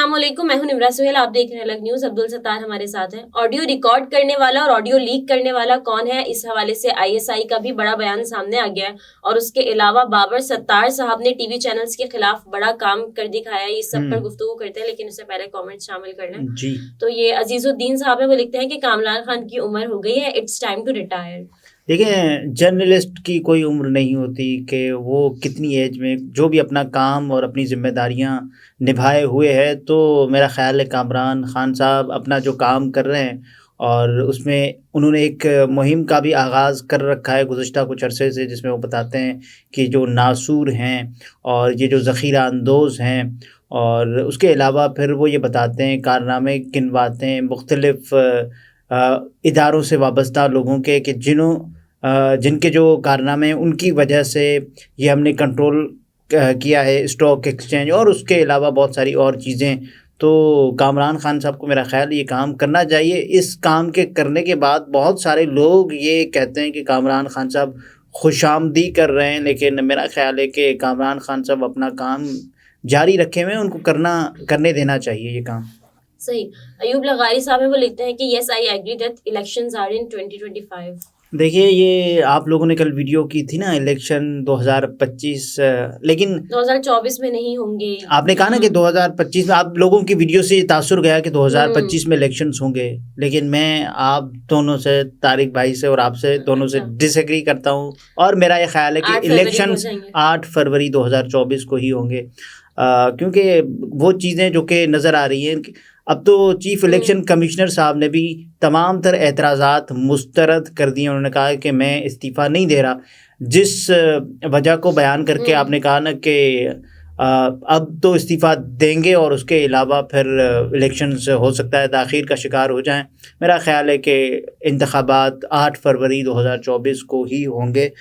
अस्सलामुअलैकुम, मैं हूं निम्रा सुहेल। आप देख रहे हैं अलग न्यूज। अब्दुल सत्तार हमारे साथ हैं। ऑडियो रिकॉर्ड करने वाला और ऑडियो लीक करने वाला कौन है, इस हवाले से आईएसआई का भी बड़ा बयान सामने आ गया है। और उसके अलावा बाबर सत्तार साहब ने टीवी चैनल्स के खिलाफ बड़ा काम कर दिखाया है। इस सब पर गुफ्तगू करते हैं, लेकिन उससे पहले कॉमेंट शामिल कर लें जी। तो ये अजीजुद्दीन साहब है, वो लिखते हैं कि कामरान खान की उम्र हो गई है, इट्स टाइम टू रिटायर। देखिए, जर्नलिस्ट की कोई उम्र नहीं होती कि वो कितनी एज में जो भी अपना काम और अपनी जिम्मेदारियां निभाए हुए है। तो मेरा ख्याल है कामरान खान साहब अपना जो काम कर रहे हैं और उसमें उन्होंने एक मुहिम का भी आगाज़ कर रखा है गुज़िश्ता कुछ अरसे से, जिसमें वो बताते हैं कि जो नासूर हैं और ये जो ज़ख़ीरा अंदोज़ हैं, और उसके अलावा फिर वो ये बताते हैं कारनामे गिनवाते हैं मुख्तलिफ़ इदारों से वाबस्ता लोगों के, कि जिनके जो कारनामे हैं उनकी वजह से ये हमने कंट्रोल किया है स्टॉक एक्सचेंज, और उसके अलावा बहुत सारी और चीज़ें। तो कामरान खान साहब को मेरा ख़्याल ये काम करना चाहिए। इस काम के करने के बाद बहुत सारे लोग ये कहते हैं कि कामरान खान साहब खुशामदी कर रहे हैं, लेकिन मेरा ख़्याल है कि कामरान खान साहब अपना काम जारी रखे हुए हैं, उनको करने देना चाहिए ये काम। सही। अयूब लगारी साहब है, वो लिखते हैं कि yes I agree that elections are in 2025। देखिए, ये आप लोगों ने कल वीडियो की थी ना इलेक्शन 2025, लेकिन 2024 में नहीं होंगे। आपने कहा ना कि 2025 में, आप लोगों की वीडियो से तासुर गया कि 2025 में इलेक्शंस होंगे, लेकिन मैं आप दोनों से, तारिक भाई से और आपसे दोनों से डिसएग्री करता हूँ। और मेरा ये ख्याल है कि इलेक्शंस 8 फरवरी 2024 को ही होंगे, क्योंकि वो चीज़ें जो कि नज़र आ रही हैं। अब तो चीफ इलेक्शन कमिश्नर साहब ने भी तमाम तर एतराज़ात मुस्तरद कर दिए। उन्होंने कहा कि मैं इस्तीफ़ा नहीं दे रहा। जिस वजह को बयान करके आपने कहा ना कि अब तो इस्तीफ़ा देंगे और उसके अलावा फिर इलेक्शंस हो सकता है ताख़ीर का शिकार हो जाएं। मेरा ख़्याल है कि इंतख़ाबात 8 फरवरी 2024 को ही होंगे।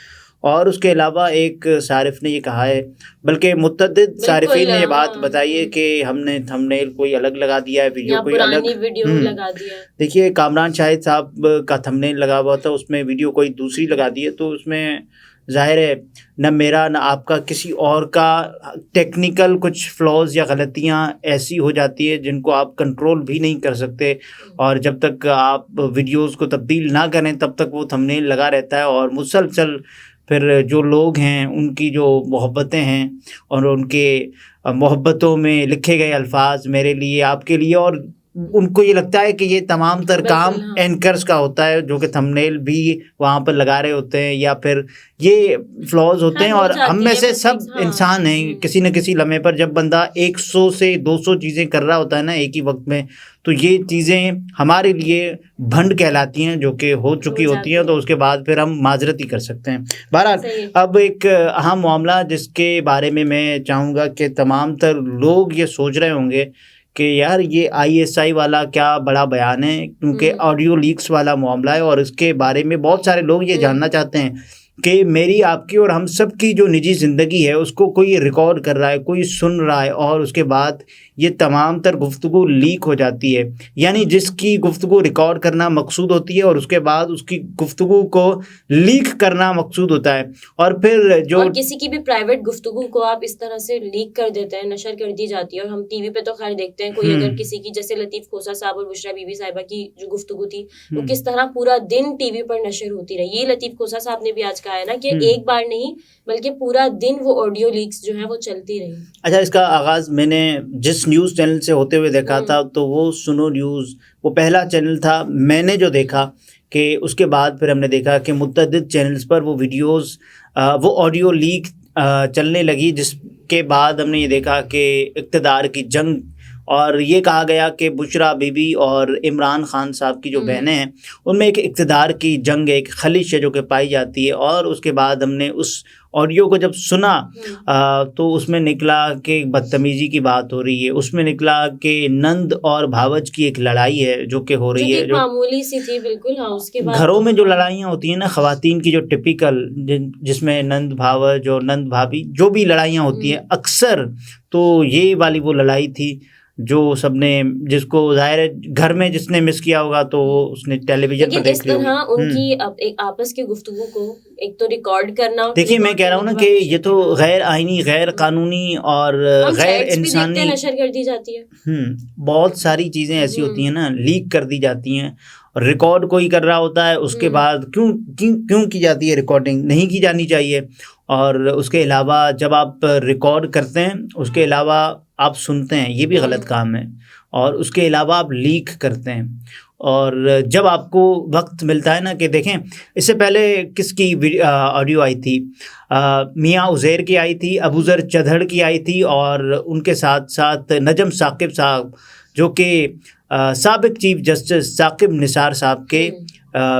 और उसके अलावा एक सारिफ ने ये कहा है, बल्कि मुतअद्दिद सारिफीन ने ये बात बताई है कि हमने थंबनेल कोई अलग लगा दिया है, वीडियो कोई अलग वीडियो लगा दिया है। देखिए, कामरान शाहिद साहब का थंबनेल लगा हुआ था, उसमें वीडियो कोई दूसरी लगा दी है। तो उसमें ज़ाहिर है न मेरा न आपका, किसी और का टेक्निकल कुछ फ्लॉज या गलतियां ऐसी हो जाती है जिनको आप कंट्रोल भी नहीं कर सकते। और जब तक आप वीडियोस को तब्दील ना करें तब तक वो थंबनेल लगा रहता है, और मुसलसल फिर जो लोग हैं उनकी जो मोहब्बतें हैं और उनके मोहब्बतों में लिखे गए अल्फाज मेरे लिए, आपके लिए, और उनको ये लगता है कि ये तमाम तर काम एंकर्स का होता है जो कि थंबनेल भी वहाँ पर लगा रहे होते हैं, या फिर ये फ्लॉज होते हैं। और हम में से सब इंसान हैं, किसी न किसी लम्हे पर जब बंदा 100 से 200 चीज़ें कर रहा होता है ना एक ही वक्त में, तो ये चीज़ें हमारे लिए भंड कहलाती हैं जो कि हो चुकी होती हैं। तो उसके बाद फिर हम माजरत ही कर सकते हैं। बहरहाल, अब एक अहम मामला जिसके बारे में मैं चाहूँगा कि तमाम तर लोग ये सोच रहे होंगे कि यार ये आईएसआई वाला क्या बड़ा बयान है, क्योंकि ऑडियो लीक्स वाला मामला है और इसके बारे में बहुत सारे लोग ये जानना चाहते हैं कि मेरी, आपकी और हम सब की जो निजी ज़िंदगी है उसको कोई रिकॉर्ड कर रहा है, कोई सुन रहा है, और उसके बाद ये तमाम तर गुफ्तगू लीक हो जाती है। यानी जिसकी गुफ्तगू रिकॉर्ड करना मकसूद होती है और उसके बाद उसकी गुफ्तगू को लीक करना मकसूद होता है। और फिर जो और किसी की भी प्राइवेट गुफ्तगू को आप इस तरह से लीक कर देते हैं, नशर कर दी जाती है। और हम टीवी पे तो खैर देखते हैं, कोई अगर किसी की, जैसे लतीफ़ खोसा साहब और बुशरा बीबी साहिबा की जो गुफ्तगू थी वो किस तरह पूरा दिन टीवी पर नशर होती रही। ये लतीफ़ खोसा साहब ने भी आज कहा है ना कि एक बार नहीं बल्कि पूरा दिन वो ऑडियो लीक्स जो है वो चलती रही। अच्छा, इसका आगाज़ मैंने जिस न्यूज़ चैनल से होते हुए देखा था तो वो सुनो न्यूज़, वो पहला चैनल था मैंने जो देखा। कि उसके बाद फिर हमने देखा कि मुतअद्दिद चैनल्स पर वो वीडियोस, वो ऑडियो लीक चलने लगी, जिसके बाद हमने ये देखा कि इक़्तिदार की जंग, और ये कहा गया कि बुशरा बीबी और इमरान खान साहब की जो बहनें हैं उनमें एक इक़्तिदार की जंग, एक खलिश है जो कि पाई जाती है। और उसके बाद हमने उस ऑडियो को जब सुना तो उसमें निकला कि बदतमीज़ी की बात हो रही है, उसमें निकला कि नंद और भावज की एक लड़ाई है जो कि हो रही है, जो मामूली सी थी बिल्कुल। हाँ, उसके बाद घरों में जो लड़ाइयाँ होती हैं ना ख़वातीन की, जो टिपिकल, जिसमें नंद भावज और नंद भाभी जो भी लड़ाइयाँ होती हैं अक्सर, तो ये वाली वो लड़ाई थी जो सबने, जिसको जाहिर है घर में जिसने मिस किया होगा तो उसने टेलीविजन पर लेकिन इस देख लिया तरह होगा। उनकी अब एक आपस की गुफ्तगू को एक तो रिकॉर्ड करना और देखिए मैं रिकॉर्ड कह रहा हूँ करने ना के कि बाद ये तो हाँ, गैर आईनी, गैर कानूनी और हम गैर चैट्स भी देखते हैं, इंसानी, नशर कर दी जाती है। बहुत सारी चीज़ें ऐसी होती हैं ना, लीक कर दी जाती हैं। और रिकॉर्ड कोई कर रहा होता है, उसके बाद क्यों क्यों क्यों की जाती है रिकॉर्डिंग? नहीं की जानी चाहिए। और उसके अलावा जब आप रिकॉर्ड करते हैं, उसके अलावा आप सुनते हैं, ये भी गलत काम है। और उसके अलावा आप लीक करते हैं। और जब आपको वक्त मिलता है ना कि देखें, इससे पहले किसकी ऑडियो आई थी, मियाँ उज़ैर की आई थी, अबूज़र चढ़ड़ की आई थी, और उनके साथ साथ नजम साकिब साहब जो कि साबिक चीफ जस्टिस साकिब निसार साहब के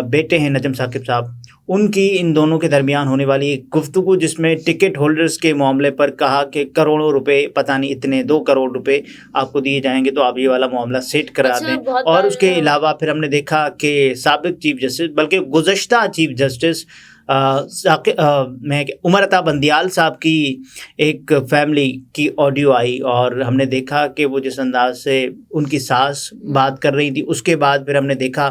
बेटे हैं, नजम साकिब साहब, उनकी इन दोनों के दरमियान होने वाली एक गुफ्तगू जिसमें टिकट होल्डर्स के मामले पर कहा कि करोड़ों रुपए, पता नहीं इतने 2 करोड़ रुपए आपको दिए जाएंगे तो आप ये वाला मामला सेट करा अच्छा, दें। बहुत और बार उसके अलावा फिर हमने देखा कि साबिक चीफ जस्टिस, बल्कि गुज़श्ता चीफ जस्टिस उमर अता बंदियाल साहब की एक फैमिली की ऑडियो आई, और हमने देखा कि वो जिस अंदाज से उनकी सास बात कर रही थी। उसके बाद फिर हमने देखा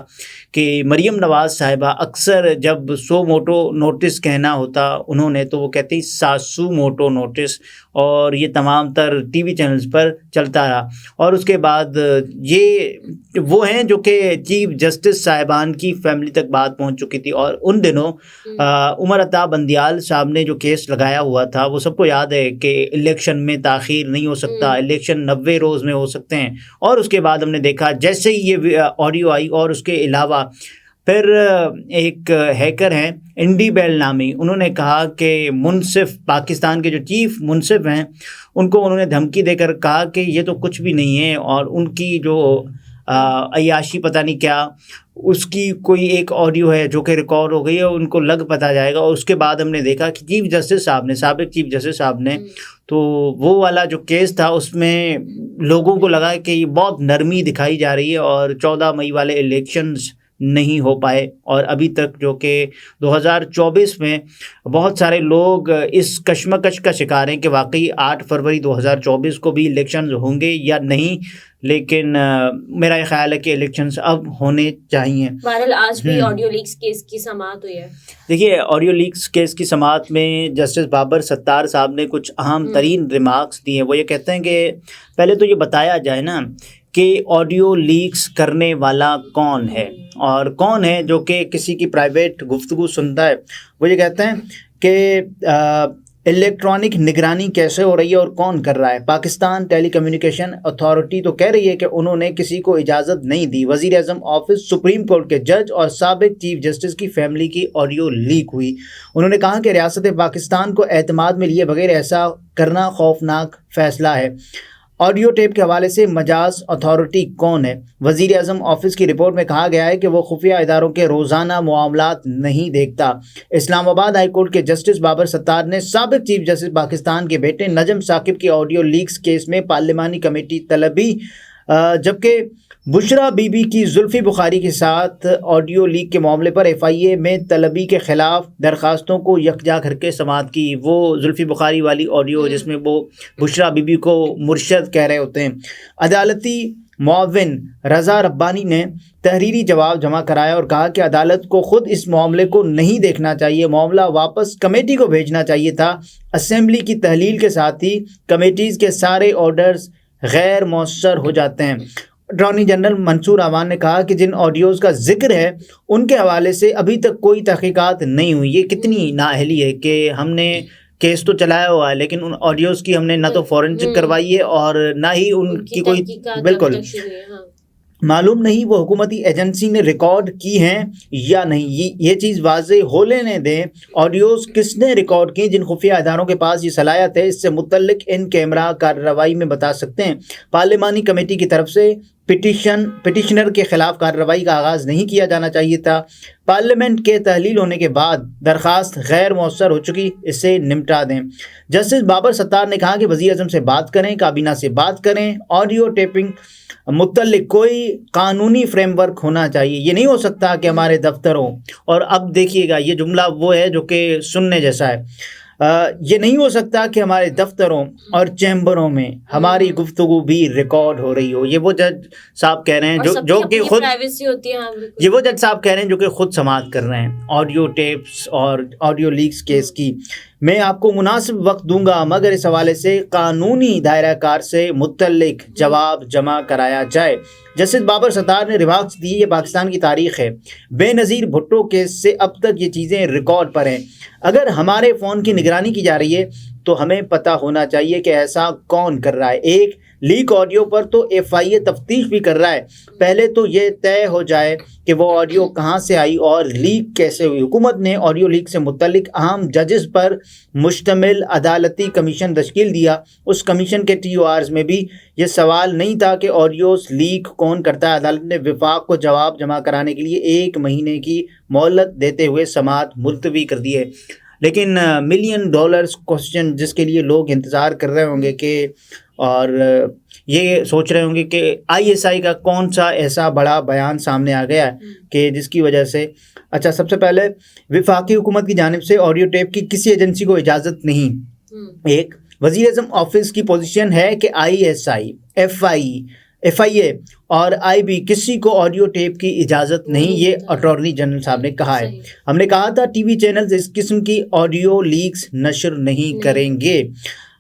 कि मरियम नवाज़ साहिबा अक्सर जब सो मोटो नोटिस कहना होता उन्होंने, तो वो कहती सासू मोटो नोटिस, और ये तमाम तर टीवी चैनल्स पर चलता रहा। और उसके बाद ये वो हैं जो कि चीफ जस्टिस साहिबान की फैमिली तक बात पहुंच चुकी थी। और उन दिनों उमर अता बंदियाल साहब ने जो केस लगाया हुआ था, वो सबको याद है कि इलेक्शन में ताख़ीर नहीं हो सकता, इलेक्शन 90 रोज़ में हो सकते हैं। और उसके बाद हमने देखा जैसे ही ये ऑडियो आई, और उसके अलावा फिर एक हैकर हैं इंडी बेल नामी, उन्होंने कहा कि मुनसिफ, पाकिस्तान के जो चीफ मुनसिफ हैं, उनको उन्होंने धमकी देकर कहा कि ये तो कुछ भी नहीं है, और उनकी जो अय्याशी पता नहीं क्या, उसकी कोई एक ऑडियो है जो कि रिकॉर्ड हो गई है, उनको लग पता जाएगा। और उसके बाद हमने देखा कि चीफ जस्टिस साहब ने, साबिक चीफ जस्टिस साहब ने, तो वो वाला जो केस था उसमें लोगों को लगा कि ये बहुत नरमी दिखाई जा रही है, और 14 मई वाले इलेक्शंस नहीं हो पाए। और अभी तक जो कि 2024 में बहुत सारे लोग इस कश्मकश का शिकार हैं कि वाकई 8 फरवरी 2024 को भी इलेक्शंस होंगे या नहीं। लेकिन मेरा ये ख्याल है कि इलेक्शंस अब होने चाहिए। बहरहाल आज भी ऑडियो लीक्स केस की समाअत हुई है। देखिए, ऑडियो लीक्स केस की समाअत में जस्टिस बाबर सत्तार साहब ने कुछ अहम तरीन रिमार्क्स दिए। वो ये कहते हैं कि पहले तो ये बताया जाए ना कि ऑडियो लीक्स करने वाला कौन है, और कौन है जो कि किसी की प्राइवेट गुफ्तगू सुनता है। वो ये कहते हैं कि इलेक्ट्रॉनिक निगरानी कैसे हो रही है और कौन कर रहा है। पाकिस्तान टेलीकम्युनिकेशन अथॉरिटी तो कह रही है कि उन्होंने किसी को इजाज़त नहीं दी। वज़ीर आज़म ऑफिस, सुप्रीम कोर्ट के जज और साबिक चीफ जस्टिस की फैमिली की ऑडियो लीक हुई। उन्होंने कहा कि रियासत पाकिस्तान को एतमाद में लिए बगैर ऐसा करना खौफनाक फ़ैसला है। ऑडियो टेप के हवाले से मजाज अथॉरिटी कौन है? वज़ीर आज़म ऑफिस की रिपोर्ट में कहा गया है कि वो खुफिया इदारों के रोज़ाना मामलात नहीं देखता। इस्लामाबाद हाई कोर्ट के जस्टिस बाबर सत्तार ने साबिक चीफ जस्टिस पाकिस्तान के बेटे नजम साकिब की ऑडियो लीक्स केस में पार्लिमानी कमेटी तलबी, जबकि बुशरा बीबी की जुल्फ़ी बुखारी के साथ ऑडियो लीक के मामले पर FIA में तलबी के ख़िलाफ़ दरख्वास्तों को यकजा करके समाअत की। वो जुल्फ़ी बुखारी वाली ऑडियो जिसमें वो बुशरा बीबी को मुर्शद कह रहे होते हैं। अदालती मुअव्विन रज़ा रब्बानी ने तहरीरी जवाब जमा कराया और कहा कि अदालत को ख़ुद इस मामले को नहीं देखना चाहिए, मामला वापस कमेटी को भेजना चाहिए था। असेंबली की तहलील के साथ ही कमेटीज़ के सारे ऑर्डर्स गैर मौसर हो जाते हैं। अटॉर्नी जनरल मंसूर अवान ने कहा कि जिन ऑडियोज़ का जिक्र है उनके हवाले से अभी तक कोई तहकीकात नहीं हुई। ये कितनी नाअहली है कि हमने केस तो चलाया हुआ है लेकिन उन ऑडियोज़ की हमने ना तो फॉरेंसिक करवाई है और ना ही उनकी कोई, बिल्कुल मालूम नहीं वो हुकूमती एजेंसी ने रिकॉर्ड की हैं या नहीं। ये चीज़ वाज़े हो लेने दें। ऑडियोज़ किसने रिकॉर्ड की, जिन खुफिया इदारों के पास ये सलाहियत है, इससे मुतल्लिक इन कैमरा कार्रवाई में बता सकते हैं। पार्लिमानी कमेटी की तरफ से पिटिशनर के खिलाफ कार्रवाई का आगाज़ नहीं किया जाना चाहिए था। पार्लियामेंट के तहलील होने के बाद दरख्वास्त गैर मौसर हो चुकी, इसे निपटा दें। जस्टिस बाबर सत्तार ने कहा कि वज़ीर आज़म से बात करें, काबीना से बात करें। ऑडियो टेपिंग मुतल्लिक कोई कानूनी फ्रेमवर्क होना चाहिए। ये नहीं हो सकता कि हमारे दफ्तरों, और अब देखिएगा ये जुमला वो है जो कि सुनने जैसा है, ये नहीं हो सकता कि हमारे दफ्तरों और चैम्बरों में हमारी गुफ्तगू भी रिकॉर्ड हो रही हो। ये वो जज साहब कह रहे हैं जो कि खुद प्राइवेसी होती है। हाँ, ये वो जज साहब कह रहे हैं जो कि खुद समाअत कर रहे हैं ऑडियो टेप्स और ऑडियो लीक्स केस की। मैं आपको मुनासिब वक्त दूंगा मगर इस हवाले से कानूनी दायरा कार से मुतल्लिक जवाब जमा कराया जाए। जस्टिस बाबर सत्तार ने रिमार्क्स दी, ये पाकिस्तान की तारीख है, बेनज़ीर भुट्टो केस से अब तक ये चीज़ें रिकॉर्ड पर हैं। अगर हमारे फ़ोन की निगरानी की जा रही है तो हमें पता होना चाहिए कि ऐसा कौन कर रहा है। एक लीक ऑडियो पर तो FIA तफ्तीश भी कर रहा है, पहले तो ये तय हो जाए कि वो ऑडियो कहाँ से आई और लीक कैसे हुई। हुकूमत ने ऑडियो लीक से मुतल्लिक अहम जजेस पर मुश्तमिल अदालती कमीशन तश्कील दिया। उस कमीशन के TORs में भी ये सवाल नहीं था कि ऑडियोस लीक कौन करता है। अदालत ने विफाक को जवाब जमा कराने के लिए 1 महीने की मोहलत देते हुए समाअत मुलतवी कर दी है। लेकिन $1 मिलियन क्वेश्चन जिसके लिए लोग इंतज़ार कर रहे होंगे कि और ये सोच रहे होंगे कि ISI का कौन सा ऐसा बड़ा बयान सामने आ गया है कि जिसकी वजह से अच्छा, सबसे पहले विफाकी हुकूमत की जानिब से ऑडियो टेप की किसी एजेंसी को इजाज़त नहीं। एक वज़ीर-ए-आज़म ऑफिस की पोजीशन है कि ISI, FIA और IB किसी को ऑडियो टेप की इजाज़त नहीं, ये अटॉर्नी जनरल साहब ने कहा है। हमने कहा था TV चैनल्स इस किस्म की ऑडियो लीक्स नशर नहीं करेंगे।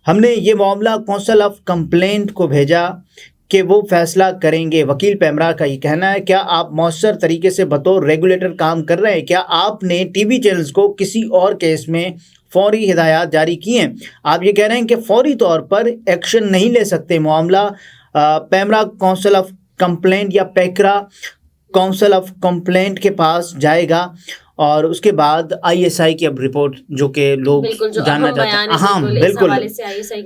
हमने ये मामला काउंसिल ऑफ कंप्लेंट को भेजा कि वो फैसला करेंगे। वकील पैमरा का ये कहना है, क्या आप मौसर तरीके से बतौर रेगुलेटर काम कर रहे हैं? क्या आपने TV चैनल्स को किसी और केस में फौरी हिदायत जारी की हैं? आप ये कह रहे हैं कि फौरी तौर पर एक्शन नहीं ले सकते। मामला पैमरा काउंसिल ऑफ कंप्लेंट या पैकरा काउंसिल ऑफ कंप्लेंट के पास जाएगा और उसके बाद ISI की अब रिपोर्ट जो कि लोग जानना चाहते हैं। हाँ बिल्कुल,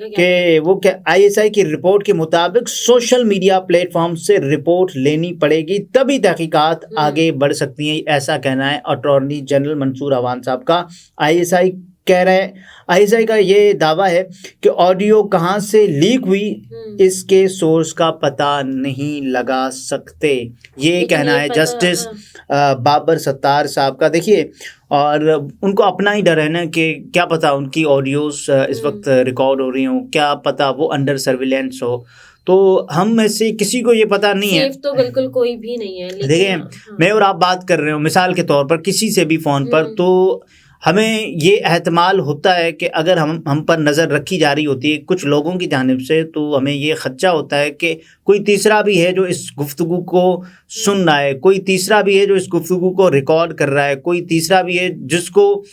कि वो क्या ISI की रिपोर्ट के मुताबिक सोशल मीडिया प्लेटफॉर्म से रिपोर्ट लेनी पड़ेगी तभी तहकीकात आगे बढ़ सकती हैं, ऐसा कहना है अटॉर्नी जनरल मंसूर अवान साहब का। ISI कह रहे हैं, ISI का ये दावा है कि ऑडियो कहाँ से लीक हुई इसके सोर्स का पता नहीं लगा सकते, ये कहना है जस्टिस बाबर सत्तार साहब का। देखिए, और उनको अपना ही डर है ना कि क्या पता उनकी ऑडियोज इस वक्त रिकॉर्ड हो रही हों, क्या पता वो अंडर सर्विलेंस हो। तो हम में से किसी को ये पता नहीं है, तो बिल्कुल कोई भी नहीं है। देखिए मैं और आप बात कर रहे हो मिसाल के तौर पर किसी से भी फ़ोन पर, तो हमें ये एहतमाल होता है कि अगर हम पर नज़र रखी जा रही होती है कुछ लोगों की जानिब से, तो हमें ये खदशा होता है कि कोई तीसरा भी है जो इस गुफ्तगू को सुन रहा है, कोई तीसरा भी है जो इस गुफ्तगू को रिकॉर्ड कर रहा है, कोई तीसरा भी है जिसको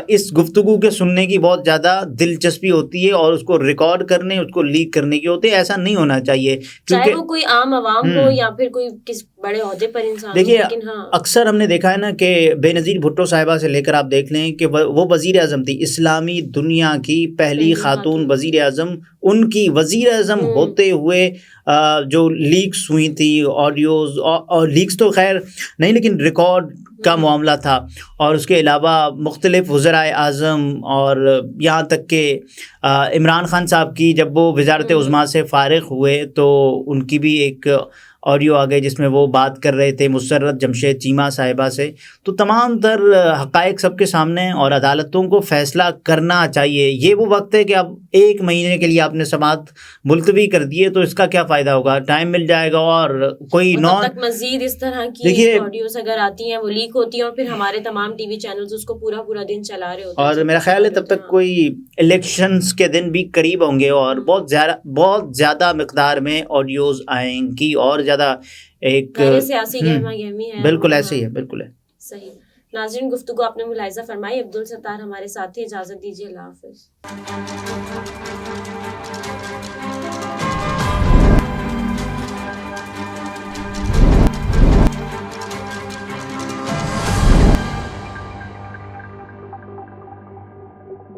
इस गुफ्तगू के सुनने की बहुत ज़्यादा दिलचस्पी होती है और उसको रिकॉर्ड करने, उसको लीक करने की होती है। ऐसा नहीं होना चाहिए, चाहे वो कोई आम आवाम हो या फिर कोई किस बड़े ओहदे पर इंसान। देखिए, हाँ, अक्सर हमने देखा है ना कि बेनज़ीर भुट्टो साहिबा से लेकर आप देख लें कि वो वज़ीर आज़म थी, इस्लामी दुनिया की पहली खातून वज़ीर आज़म, उनकी वज़ीर आज़म होते हुए जो लीक्स हुई थी ऑडियोज़, और लीक्स तो खैर नहीं लेकिन रिकॉर्ड का मामला था। और उसके अलावा मुख्तलिफ़ वज़राए आज़म और यहाँ तक कि इमरान खान साहब की जब वो वज़ारत उज़्मा से फ़ारिग हुए तो उनकी भी एक ऑडियो आ गई जिसमें वो बात कर रहे थे मुसर्रत जमशेद चीमा साहिबा से। तो तमाम तर हक़ाइक़ सबके सामने और अदालतों को फ़ैसला करना चाहिए। ये वो वक्त है कि अब 1 महीने के लिए आपने समाअत मुलतवी कर दिए तो इसका क्या फ़ायदा होगा, टाइम मिल जाएगा और कोई नॉन मज़ीद इस तरह की ऑडियोस अगर आती हैं वो लीक होती हैं और फिर हमारे तमाम TV चैनल्स उसको पूरा दिन चला रहे होते हैं। और मेरा ख्याल है तब तक कोई इलेक्शंस के दिन भी करीब होंगे और बहुत ज़्यादा मिक़दार में ऑडियोज़ आएंगी और ज़्यादा एक सियासी गहमा-गहमी है। बिल्कुल ऐसे ही है, बिल्कुल है। सही। नाज़रीन, गुफ्तगू आपने मुलाहिज़ा फरमाई। अब्दुल सत्तार हमारे साथ थे। इजाज़त दीजिए, अल्लाह हाफ़िज़।